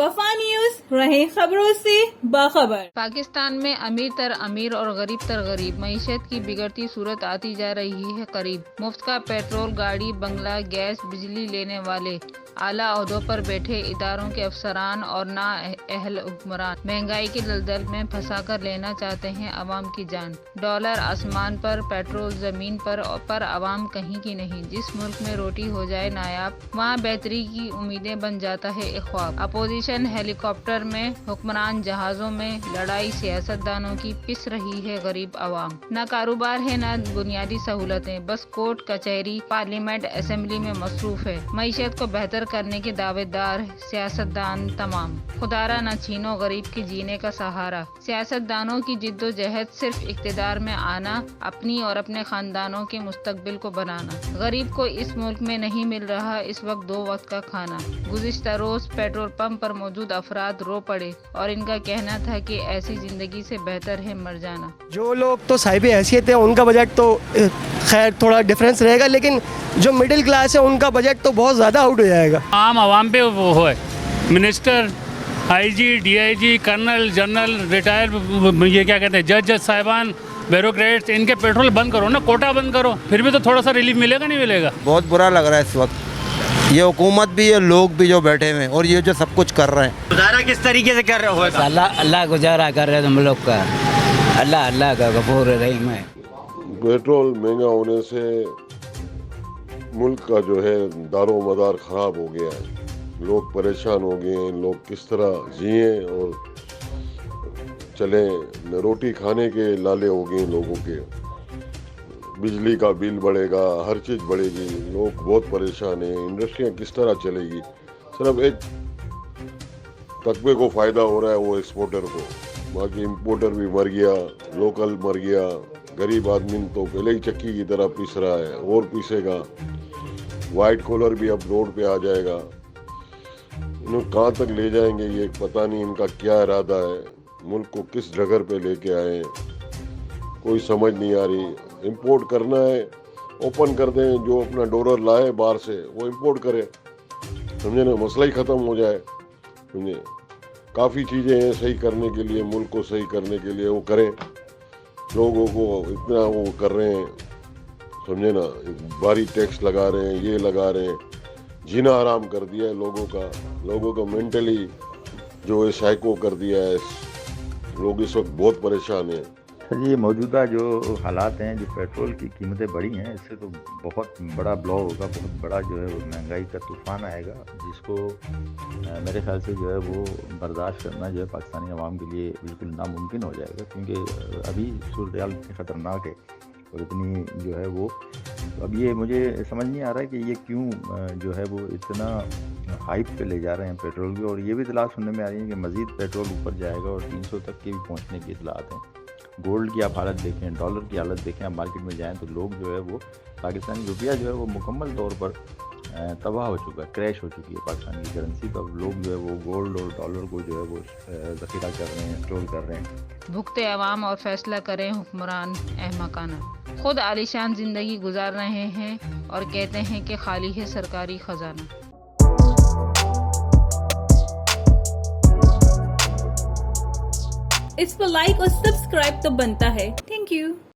وفا نیوز، رہیں خبروں سے باخبر۔ پاکستان میں امیر تر امیر اور غریب تر غریب، معیشت کی بگڑتی صورت آتی جا رہی ہے قریب۔ مفت کا پیٹرول، گاڑی، بنگلہ، گیس، بجلی لینے والے اعلیٰ عہدوں پر بیٹھے اداروں کے افسران اور نااہل حکمران مہنگائی کے دلدل میں پھنسا کر لینا چاہتے ہیں عوام کی جان۔ ڈالر آسمان پر، پیٹرول زمین پر عوام کہیں کی نہیں۔ جس ملک میں روٹی ہو جائے نایاب، وہاں بہتری کی امیدیں بن جاتا ہے ایک خواب۔ اپوزیشن ہیلی کاپٹر میں، حکمران جہازوں میں، لڑائی سیاستدانوں کی پس رہی ہے غریب عوام۔ نہ کاروبار ہے نہ بنیادی سہولتیں، بس کورٹ کچہری پارلیمنٹ اسمبلی میں مصروف ہے۔ معیشت کو بہتر کرنے کے دعوے دار سیاستدان تمام۔ خدارا نہ چھینو غریب کے جینے کا سہارا۔ سیاستدانوں کی جد و جہد صرف اقتدار میں آنا، اپنی اور اپنے خاندانوں کے مستقبل کو بنانا۔ غریب کو اس ملک میں نہیں مل رہا اس وقت 2 وقت کا کھانا۔ گزشتہ روز پیٹرول پمپ پر موجود افراد رو پڑے اور ان کا کہنا تھا کہ ایسی زندگی سے بہتر ہے مر جانا۔ جو لوگ تو صاحب حیثیت ہیں ان کا بجٹ تو خیر تھوڑا ڈفرینس رہے گا، لیکن جو مڈل کلاس ہے ان کا بجٹ تو بہت زیادہ آؤٹ ہو جائے گا۔ عوام پہ وہ ہے minister, I G, D I G, colonel, general, retire, یہ کیا کہتے ہیں جج صاحبان، بیوروکریٹس، ان کے پیٹرول بند کرو نا، کوٹا بند کرو، پھر بھی تو تھوڑا سا ریلیف ملے گا نہیں ملے گا۔ بہت برا لگ رہا ہے اس وقت، یہ حکومت بھی، یہ لوگ بھی جو بیٹھے ہوئے ہیں اور یہ جو سب کچھ کر رہے ہیں۔ گزارا کس طریقے سے کر رہے ہو؟ اللہ گزارا کر رہے تم لوگ کا، اللہ کا غفور رحیم ہے۔ پیٹرول مہنگا ہونے سے ملک کا جو ہے دار و مدار خراب ہو گیا ہے، لوگ پریشان ہو گئے ہیں، لوگ کس طرح جئیں اور چلیں، روٹی کھانے کے لالے ہو گئے ہیں لوگوں کے، بجلی کا بل بڑھے گا، ہر چیز بڑھے گی، لوگ بہت پریشان ہیں، انڈسٹریاں کس طرح چلے گی؟ صرف ایک طبقے کو فائدہ ہو رہا ہے، وہ ایکسپورٹر کو، باقی امپورٹر بھی مر گیا، لوکل مر گیا، غریب آدمی تو پہلے ہی چکی کی طرح پیس رہا ہے اور پیسے گا، وائٹ کالر بھی اب روڈ پہ آ جائے گا۔ انہیں کہاں تک لے جائیں گے یہ پتہ نہیں، ان کا کیا ارادہ ہے، ملک کو کس ڈگر پہ لے کے آئے کوئی سمجھ نہیں آ رہی۔ امپورٹ کرنا ہے اوپن کر دیں، جو اپنا ڈالر لائے باہر سے وہ امپورٹ کرے، سمجھے نا، مسئلہ ہی ختم ہو جائے۔ سمجھے کافی چیزیں ہیں صحیح کرنے کے لیے، ملک کو صحیح کرنے کے لیے وہ کریں، لوگوں کو اتنا وہ کر رہے ہیں، سمجھے نا، بھاری ٹیکس لگا رہے ہیں، یہ لگا رہے ہیں، جینا حرام کر دیا ہے لوگوں کا مینٹلی جو ہے سائیکو کر دیا ہے، لوگ اس وقت بہت پریشان ہیں۔ یہ موجودہ جو حالات ہیں، جو پیٹرول کی قیمتیں بڑھی ہیں، اس سے تو بہت بڑا بلو ہوگا، بہت بڑا جو ہے مہنگائی کا طوفان آئے گا، جس کو میرے خیال سے جو ہے وہ برداشت کرنا جو ہے پاکستانی عوام کے لیے بالکل ناممکن ہو جائے گا، کیونکہ ابھی صورتحال اتنی خطرناک ہے اور اتنی جو ہے وہ، اب یہ مجھے سمجھ نہیں آ رہا ہے کہ یہ کیوں جو ہے وہ اتنا ہائپ پہ لے جا رہے ہیں پیٹرول کی، اور یہ بھی اطلاعات سننے میں آ رہی ہیں کہ مزید پیٹرول اوپر جائے گا اور 300 تک کے بھی پہنچنے کی اطلاعات ہیں۔ گولڈ کی آپ حالت دیکھیں، ڈالر کی حالت دیکھیں، آپ مارکیٹ میں جائیں تو لوگ جو ہے وہ پاکستانی روپیہ جو ہے وہ مکمل طور پر تباہ ہو چکا ہے، کریش ہو چکی ہے پاکستانی کی کرنسی، تو اب لوگ جو ہے وہ گولڈ اور ڈالر کو جو ہے وہ ذخیرہ کر رہے ہیں، اسٹور کر رہے ہیں۔ بھگتے عوام اور فیصلہ کریں حکمران احمقانہ، خود عالیشان زندگی گزار رہے ہیں اور کہتے ہیں کہ خالی ہے سرکاری خزانہ۔ اس پر لائک اور سبسکرائب تو بنتا ہے۔ Thank you.